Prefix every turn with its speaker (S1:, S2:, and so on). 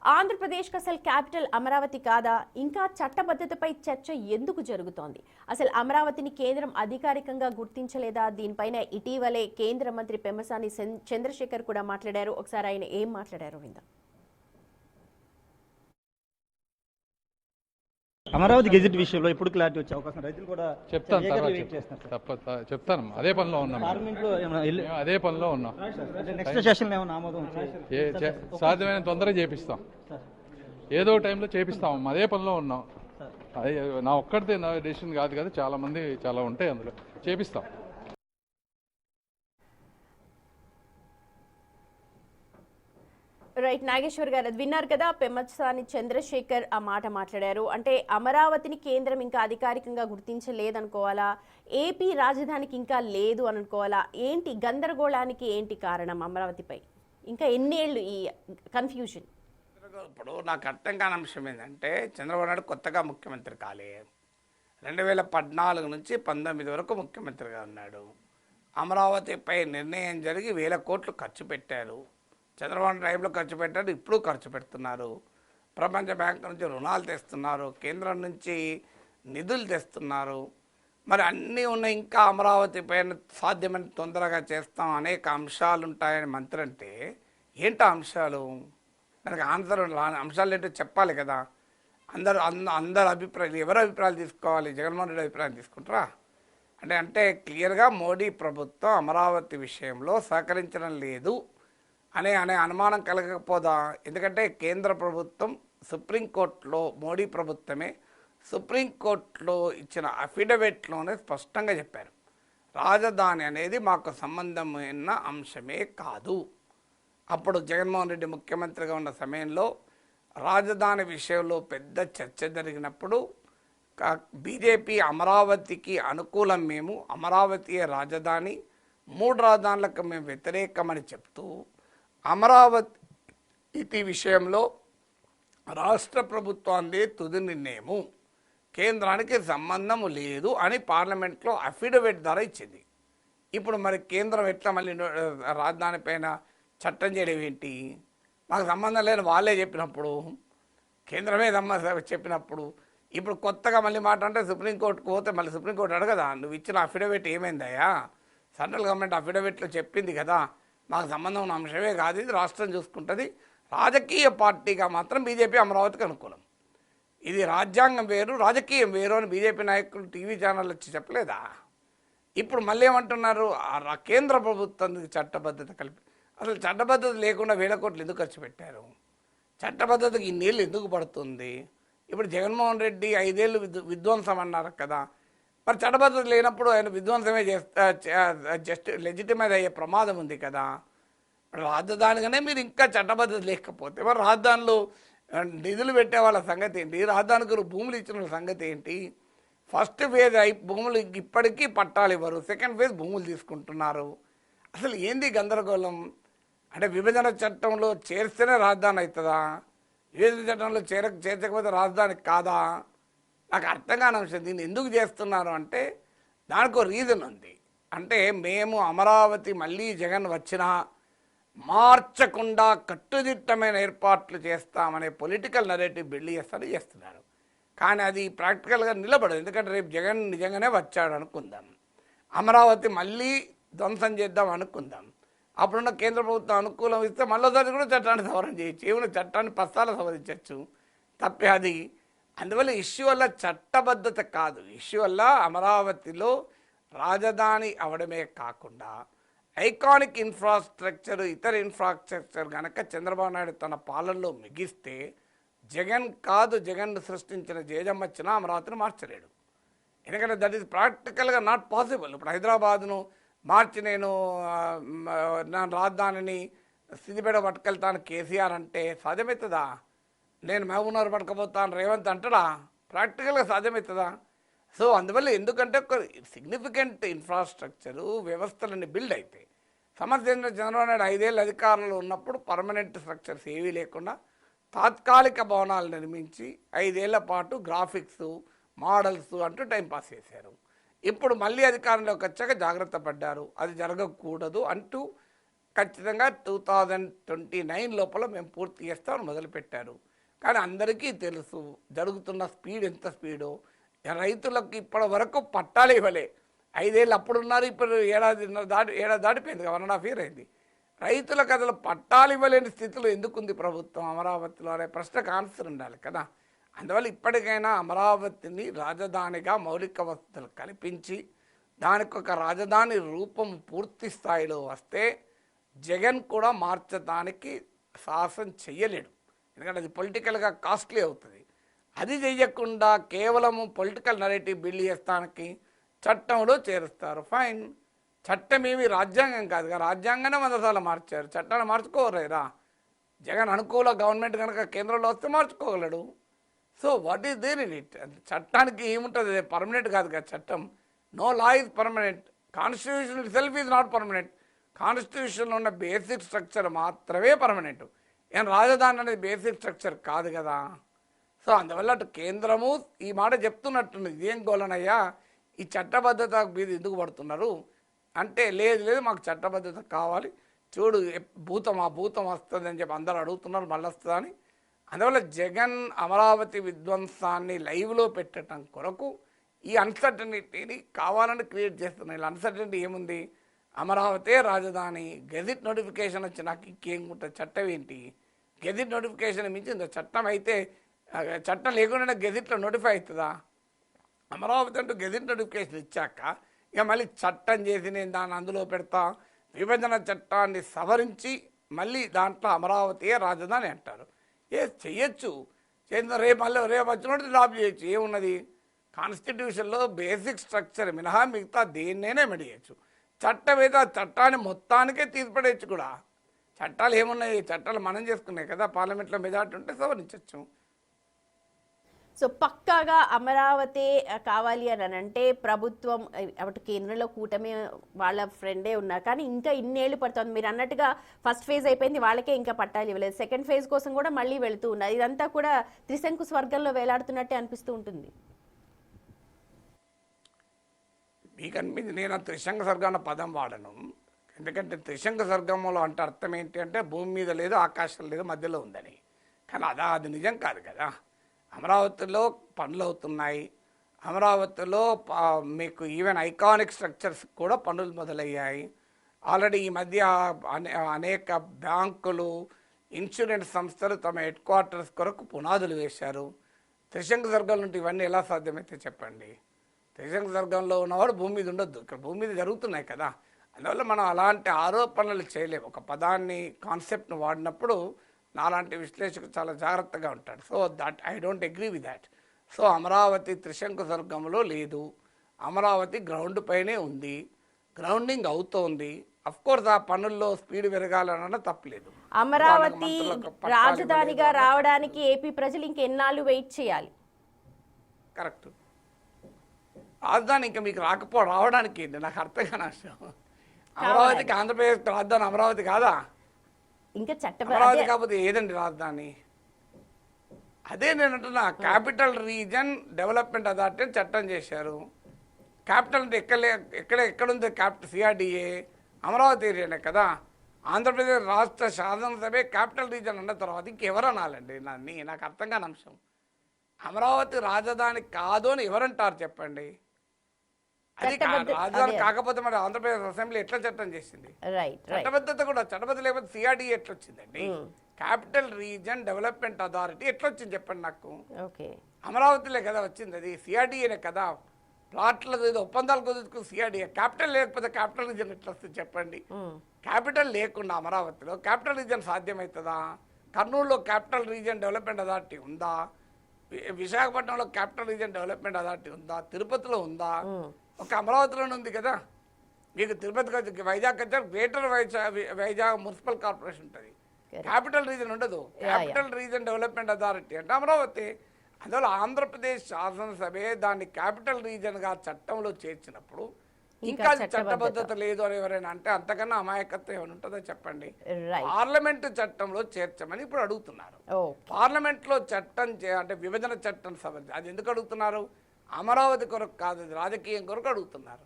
S1: ఆంధ్రప్రదేశ్కి అసలు క్యాపిటల్ అమరావతి కాదా? ఇంకా చట్టబద్ధతపై చర్చ ఎందుకు జరుగుతోంది? అసలు అమరావతిని కేంద్రం అధికారికంగా గుర్తించలేదా? దీనిపైన ఇటీవలే కేంద్ర మంత్రి పెమ్మసాని చంద్రశేఖర్ కూడా మాట్లాడారు. ఒకసారి ఆయన ఏం మాట్లాడారు విందాం.
S2: అమరావతి గెజిట్ విషయంలో ఇప్పుడు క్లారిటీ వచ్చే అవకాశం రైతులు కూడా
S3: చెప్తాను. అదే పనిలో ఉన్నాం, అదే పనిలో ఉన్నాం.
S2: నెక్స్ట్ సెషన్ ఏమైనా ఆమోదం
S3: సాధ్యమైన తొందరగా చేపిస్తాం, ఏదో టైంలో చేపిస్తాం. అదే పనిలో ఉన్నాం. అదే నా ఒక్కడితే నా డెసిషన్ కాదు కదా, చాలా మంది చాలా ఉంటాయి, అందులో చేపిస్తాం.
S1: రైట్, నాగేశ్వర్ గారు విన్నారు కదా, పెమ్మసాని చంద్రశేఖర్ ఆ మాట మాట్లాడారు. అంటే అమరావతిని కేంద్రం ఇంకా అధికారికంగా గుర్తించలేదనుకోవాలా, ఏపీ రాజధానికి ఇంకా లేదు అనుకోవాలా, ఏంటి గందరగోళానికి ఏంటి కారణం? అమరావతిపై ఇంకా ఎన్నేళ్ళు ఈ కన్ఫ్యూజన్?
S4: ఇప్పుడు నాకు అర్థం కాని అంశం ఏంటంటే, చంద్రబాబు నాయుడు కొత్తగా ముఖ్యమంత్రి కాలే, 2014 నుంచి 19 వరకు ముఖ్యమంత్రిగా ఉన్నాడు. అమరావతిపై నిర్ణయం జరిగి 1000 కోట్లు ఖర్చు పెట్టారు. చంద్రబాబు టైంలో ఖర్చు పెట్టారు, ఇప్పుడు ఖర్చు పెడుతున్నారు. ప్రపంచ బ్యాంకు నుంచి రుణాలు తెస్తున్నారు, కేంద్రం నుంచి నిధులు తెస్తున్నారు. మరి అన్నీ ఉన్నాయి. ఇంకా అమరావతి పైన సాధ్యమైన తొందరగా చేస్తాం, అనేక అంశాలు ఉంటాయని మంత్రి అంటే ఏంటో అంశాలు? దానికి ఆన్సర్ అంశాలు ఏంటో చెప్పాలి కదా. అందరు అభిప్రాయాలు, ఎవరి అభిప్రాయాలు తీసుకోవాలి? జగన్మోహన్ రెడ్డి అభిప్రాయం తీసుకుంటారా? అంటే క్లియర్గా మోడీ ప్రభుత్వం అమరావతి విషయంలో సహకరించడం లేదు అనే అనుమానం కలగకపోదా? ఎందుకంటే కేంద్ర ప్రభుత్వం సుప్రీంకోర్టులో, మోడీ ప్రభుత్వమే సుప్రీంకోర్టులో ఇచ్చిన అఫిడవిట్లోనే స్పష్టంగా చెప్పారు, రాజధాని అనేది మాకు సంబంధమైన అంశమే కాదు. అప్పుడు జగన్మోహన్ రెడ్డి ముఖ్యమంత్రిగా ఉన్న సమయంలో రాజధాని విషయంలో పెద్ద చర్చ జరిగినప్పుడు బీజేపీ అమరావతికి అనుకూలం, మేము అమరావతియే రాజధాని, 3 రాజధానులకు మేము వ్యతిరేకమని చెప్తూ అమరావతి విషయంలో రాష్ట్ర ప్రభుత్వాన్ని తుది నిర్ణయము, కేంద్రానికి సంబంధము లేదు అని పార్లమెంట్లో అఫిడవిట్ ద్వారా ఇచ్చింది. ఇప్పుడు మరి కేంద్రం ఎట్లా మళ్ళీ రాజధాని పైన చట్టం చేయడం ఏంటి? మాకు సంబంధం లేని వాళ్ళే చెప్పినప్పుడు, కేంద్రమే చెప్పినప్పుడు ఇప్పుడు కొత్తగా మళ్ళీ మాట అంటే సుప్రీంకోర్టుకు పోతే మళ్ళీ సుప్రీంకోర్టు అడగదా, నువ్వు ఇచ్చిన అఫిడవిట్ ఏమైందయ్యా? సెంట్రల్ గవర్నమెంట్ అఫిడవిట్లో చెప్పింది కదా, మాకు సంబంధం ఉన్న అంశమే కాదు, ఇది రాష్ట్రం చూసుకుంటుంది. రాజకీయ పార్టీగా మాత్రం బీజేపీ అమరావతికి అనుకూలం. ఇది రాజ్యాంగం వేరు, రాజకీయం వేరు అని బీజేపీ నాయకులు టీవీ ఛానల్ వచ్చి చెప్పలేదా? ఇప్పుడు మళ్ళీ ఏమంటున్నారు? కేంద్ర ప్రభుత్వం చట్టబద్ధత కలిపి, అసలు చట్టబద్ధత లేకుండా 1000 కోట్లు ఎందుకు ఖర్చు పెట్టారు? చట్టబద్ధతకి ఇన్నేళ్ళు ఎందుకు పడుతుంది? ఇప్పుడు జగన్మోహన్ రెడ్డి 5 ఏళ్ళు విధ్వంసం అన్నారు కదా, మరి చట్టబద్ధత లేనప్పుడు ఆయన విధ్వంసమే జస్ట్ లెజిటిమైజ్ అయ్యే ప్రమాదం ఉంది కదా. రాజధానిగానే మీరు ఇంకా చట్టబద్ధత లేకపోతే మరి రాజధానిలో నిధులు పెట్టే వాళ్ళ సంగతి ఏంటి? రాజధానికి భూములు ఇచ్చిన వాళ్ళ సంగతి ఏంటి? ఫస్ట్ ఫేజ్ భూములు ఇప్పటికీ పట్టాలు ఇవ్వరు, సెకండ్ ఫేజ్ భూములు తీసుకుంటున్నారు. అసలు ఏంది గందరగోళం? అంటే విభజన చట్టంలో చేర్స్తేనే రాజధాని అవుతుందా? విభజన చట్టంలో చేర్చకపోతే రాజధాని కాదా? నాకు అర్థం కాని అంశం. దీన్ని ఎందుకు చేస్తున్నారు అంటే దానికి రీజన్ ఉంది. అంటే మేము అమరావతి మళ్ళీ జగన్ వచ్చినా మార్చకుండా కట్టుదిట్టమైన ఏర్పాట్లు చేస్తామనే పొలిటికల్ నరేటివ్ బిల్డ్ చేస్తున్నారు. కానీ అది ప్రాక్టికల్గా నిలబడదు. ఎందుకంటే రేపు జగన్ నిజంగానే వచ్చాడు అనుకుందాం, అమరావతి మళ్ళీ ధ్వంసం చేద్దాం అనుకుందాం, అప్పుడున్న కేంద్ర ప్రభుత్వం అనుకూలం ఇస్తే మళ్ళీసారి కూడా చట్టాన్ని సవరణ చేయొచ్చు, ఏమైనా చట్టాన్ని పస్తాల సవరించవచ్చు, తప్పే అది. అందువల్ల ఇష్యూ వల్ల చట్టబద్ధత కాదు, ఇష్యూ వల్ల అమరావతిలో రాజధాని అవడమే కాకుండా ఐకానిక్ ఇన్ఫ్రాస్ట్రక్చర్, ఇతర ఇన్ఫ్రాస్ట్రక్చర్ కనుక చంద్రబాబు నాయుడు తన పాలనలో మిగిస్తే జగన్ కాదు, జగన్ సృష్టించిన జేజమ్మచ్చిన అమరావతిని మార్చలేడు. ఎందుకంటే దట్ ఈస్ ప్రాక్టికల్గా నాట్ పాసిబుల్. ఇప్పుడు హైదరాబాద్ను మార్చి నేను రాజధానిని సిద్దిపేట పట్టుకెళ్తాను కేసీఆర్ అంటే సాధ్యమవుతుందా? నేను మహబూబ్నగర్ పట్టుకపోతాను రేవంత్ అంటాడా? ప్రాక్టికల్గా సాధ్యమవుతుందా? సో అందువల్ల ఎందుకంటే ఒక సిగ్నిఫికెంట్ ఇన్ఫ్రాస్ట్రక్చరు వ్యవస్థలన్నీ బిల్డ్ అవుతాయి. సమస్య ఏంటంటే చంద్రబాబు నాయుడు 5 ఏళ్ళు అధికారంలో ఉన్నప్పుడు పర్మనెంట్ స్ట్రక్చర్స్ ఏవీ లేకుండా తాత్కాలిక భవనాలు నిర్మించి 5 ఏళ్ల పాటు గ్రాఫిక్స్ మోడల్స్ అంటూ టైంపాస్ చేశారు. ఇప్పుడు మళ్ళీ అధికారంలోకి వచ్చాక జాగ్రత్త పడ్డారు, అది జరగకూడదు అంటూ ఖచ్చితంగా 2029 లోపల మేము పూర్తి చేస్తామని మొదలుపెట్టారు. కానీ అందరికీ తెలుసు జరుగుతున్న స్పీడ్ ఎంత స్పీడో. రైతులకు ఇప్పటి వరకు పట్టాలు ఇవ్వలే. 5 ఏళ్ళు అప్పుడున్నారు, ఇప్పుడు ఏడాది దాటిపోయింది, 1.5 year అయింది. రైతులకు అసలు పట్టాలు ఇవ్వలేని స్థితిలో ఎందుకుంది ప్రభుత్వం అమరావతిలో అనే ప్రశ్నకు ఆన్సర్ ఉండాలి కదా. అందువల్ల ఇప్పటికైనా అమరావతిని రాజధానిగా మౌలిక వసతులు కల్పించి దానికి ఒక రాజధాని రూపం పూర్తి స్థాయిలో వస్తే జగన్ కూడా మార్చడానికి సాహసం చెయ్యలేడు. ఎందుకంటే అది పొలిటికల్గా కాస్ట్లీ అవుతుంది. అది చెయ్యకుండా కేవలము పొలిటికల్ నరేటివ్ బిల్డ్ చేస్తానికి చట్టంలో చేరుస్తారు. ఫైన్, చట్టం ఏమి రాజ్యాంగం కాదుగా, రాజ్యాంగానే 100 సార్లు మార్చారు, చట్టాన్ని మార్చుకోలేరా? జగన్ అనుకూల గవర్నమెంట్ కనుక కేంద్రంలో వస్తే మార్చుకోగలడు. So what is there in it? చట్టానికి ఏముంటుంది, పర్మనెంట్ కాదు కదా చట్టం. No law is permanent, constitution itself is not permanent. కాన్స్టిట్యూషన్లో ఉన్న బేసిక్ స్ట్రక్చర్ మాత్రమే పర్మనెంట్. ఏం రాజధాని అనేది బేసిక్ స్ట్రక్చర్ కాదు కదా. సో అందువల్ల అటు కేంద్రము ఈ మాట చెప్తున్నట్టుంది, ఇదేం గోలనయ్యా ఈ చట్టబద్ధత మీద ఎందుకు పడుతున్నారు అంటే, లేదు మాకు చట్టబద్ధత కావాలి, చూడు భూతం వస్తుంది అని చెప్పి అందరూ అడుగుతున్నారు, మళ్ళీ వస్తుందా అని. అందువల్ల జగన్ అమరావతి విధ్వంసాన్ని లైవ్లో పెట్టడం కొరకు ఈ అన్సర్టనిటీని కావాలని క్రియేట్ చేస్తున్నారు. ఇలా అన్సర్టనిటీ ఏముంది, అమరావతే రాజధాని, గెజిట్ నోటిఫికేషన్ వచ్చి నాకు ఇంకేముంటుంది, చట్టం ఏంటి, గెజిట్ నోటిఫికేషన్ మించింది చట్టం అయితే, చట్టం లేకుండా గెజిట్లో నోటిఫై అవుతుందా? అమరావతి అంటూ గెజిట్ నోటిఫికేషన్ ఇచ్చాక ఇక మళ్ళీ చట్టం చేసి నేను దాన్ని అందులో పెడతా, విభజన చట్టాన్ని సవరించి మళ్ళీ దాంట్లో అమరావతియే రాజధాని అంటారు. చెయ్యొచ్చు, రేపు వచ్చినట్టు డ్రాప్ చేయొచ్చు, ఏమున్నది. కాన్స్టిట్యూషన్లో బేసిక్ స్ట్రక్చర్ మినహా మిగతా దేన్నైనా మెడియచ్చు. చట్టం అయితే ఆ చట్టాన్ని మొత్తానికే తీర్పడేయచ్చు కూడా. చట్టాలు ఏమున్నాయి, చట్టాలు మనం చేసుకున్నాయి కదా, పార్లమెంట్లో మెజార్టీ ఉంటే సవరించవచ్చు.
S1: సో పక్కాగా అమరావతి కావాలి అని అంటే ప్రభుత్వం అటు కేంద్రంలో కూటమి వాళ్ళ ఫ్రెండే ఉన్నారు, కానీ ఇంకా ఇన్నేళ్ళు పడుతుంది. మీరు అన్నట్టుగా ఫస్ట్ ఫేజ్ అయిపోయింది, వాళ్ళకే ఇంకా పట్టాలు ఇవ్వలేదు. సెకండ్ ఫేజ్ కోసం కూడా మళ్ళీ వెళుతూ ఉన్నారు. ఇదంతా కూడా త్రిశంకు స్వర్గంలో వేలాడుతున్నట్టే అనిపిస్తూ ఉంటుంది.
S4: మీకు అనిపించింది, నేను త్రిశంక స్వర్గం అన్న పదం వాడను. ఎందుకంటే త్రిశంక స్వర్గంలో అంటే అర్థం ఏంటి అంటే భూమి మీద లేదు, ఆకాశం లేదు, మధ్యలో ఉందని. కానీ అది నిజం కాదు కదా. అమరావతిలో పనులు అవుతున్నాయి, అమరావతిలో మీకు ఈవెన్ ఐకానిక్ స్ట్రక్చర్స్ కూడా పనులు మొదలయ్యాయి. ఆల్రెడీ ఈ మధ్య అనేక బ్యాంకులు, ఇన్సూరెన్స్ సంస్థలు తమ హెడ్ క్వార్టర్స్ కొరకు పునాదులు వేశారు. త్రిశంక స్వర్గం నుండి ఇవన్నీ ఎలా సాధ్యమైతే చెప్పండి. త్రిశంక స్వర్గంలో ఉన్నవాడు భూమి మీద ఉండొద్దు, ఇక్కడ భూమి మీద జరుగుతున్నాయి కదా. అందువల్ల మనం అలాంటి ఆరోపణలు చేయలేము. ఒక పదాన్ని, కాన్సెప్ట్ను వాడినప్పుడు నాలాంటి విశ్లేషకుడు చాలా జాగ్రత్తగా ఉంటాడు. So that I don't agree with that. So Amaravati Trishanku స్వర్గంలో లేదు, అమరావతి గ్రౌండ్ పైనే ఉంది, గ్రౌండింగ్ అవుతోంది. అఫ్కోర్స్ ఆ పనుల్లో స్పీడ్ పెరగాలన్న తప్పలేదు.
S1: అమరావతి రాజధానిగా రావడానికి ఏపీ ప్రజలు ఇంకెన్నాళ్ళు వెయిట్ చేయాలి?
S4: కరెక్ట్, రాజధాని ఇంకా మీకు రావడానికి ఏంటి నాకు అర్థం కాని విషయం. అమరావతికి ఆంధ్రప్రదేశ్ రాజధాని అమరావతి కాదా?
S1: ఇంకా
S4: అమరావతి కాకపోతే ఏదండి రాజధాని? అదే నేను అంటున్నా, క్యాపిటల్ రీజన్ డెవలప్మెంట్ అథారిటీ చట్టం చేశారు. క్యాపిటల్ అంటే ఎక్కడుంది క్యాపిటల్? సిఆర్డిఏ అమరావతి ఏరియానే కదా. ఆంధ్రప్రదేశ్ రాష్ట్ర శాసనసభే క్యాపిటల్ రీజన్ అన్న తర్వాత ఇంకెవరు అనాలండి? నాకు అర్థం కాని అంశం. అమరావతి రాజధాని కాదు అని ఎవరంటారు చెప్పండి? అది రాజధాని కాకపోతే మరి ఆంధ్రప్రదేశ్ అసెంబ్లీ ఎట్లా చట్టం చేసింది? చట్టబద్ధత కూడా, చట్టబద్ధత లేకపోతే సిఆర్డీ ఎట్లా వచ్చిందండి? క్యాపిటల్ రీజన్ డెవలప్మెంట్ అథారిటీ ఎట్లా వచ్చింది చెప్పండి నాకు. అమరావతిలే కదా వచ్చింది, అది సిఆర్డీఏనే కదా. ప్లాట్ల ఒప్పందాలు కుదుర్చుకుని సిఆర్డీఏ. క్యాపిటల్ లేకపోతే క్యాపిటల్ రీజన్ ఎట్లా వస్తుంది చెప్పండి? క్యాపిటల్ లేకుండా అమరావతిలో క్యాపిటల్ రీజన్ సాధ్యమవుతుందా? కర్నూలులో క్యాపిటల్ రీజన్ డెవలప్మెంట్ అథారిటీ ఉందా? విశాఖపట్నంలో క్యాపిటల్ రీజన్ డెవలప్మెంట్ అథారిటీ ఉందా? తిరుపతిలో ఉందా? ఒక అమరావతిలోనే ఉంది కదా. మీకు తిరుపతికి వైజాగ్ వచ్చే గ్రేటర్ వైజాగ్ మున్సిపల్ కార్పొరేషన్ ఉంటుంది, క్యాపిటల్ రీజన్ ఉండదు. క్యాపిటల్ రీజన్ డెవలప్మెంట్ అథారిటీ అంటే అమరావతి. అందువల్ల ఆంధ్రప్రదేశ్ శాసనసభే దాన్ని క్యాపిటల్ రీజన్గా చట్టంలో చేర్చినప్పుడు ఇంకా చట్టబద్ధత లేదు అని ఎవరైనా అంటే అంతకన్నా అమాయకత్వం ఏమైనా ఉంటుందో చెప్పండి. పార్లమెంటు చట్టంలో చేర్చమని ఇప్పుడు అడుగుతున్నారు. పార్లమెంట్లో చట్టం అంటే విభజన చట్టం సవరించి అది ఎందుకు అడుగుతున్నారు? అమరావతి కొరకు కాదు, రాజకీయం కొరకు అడుగుతున్నారు.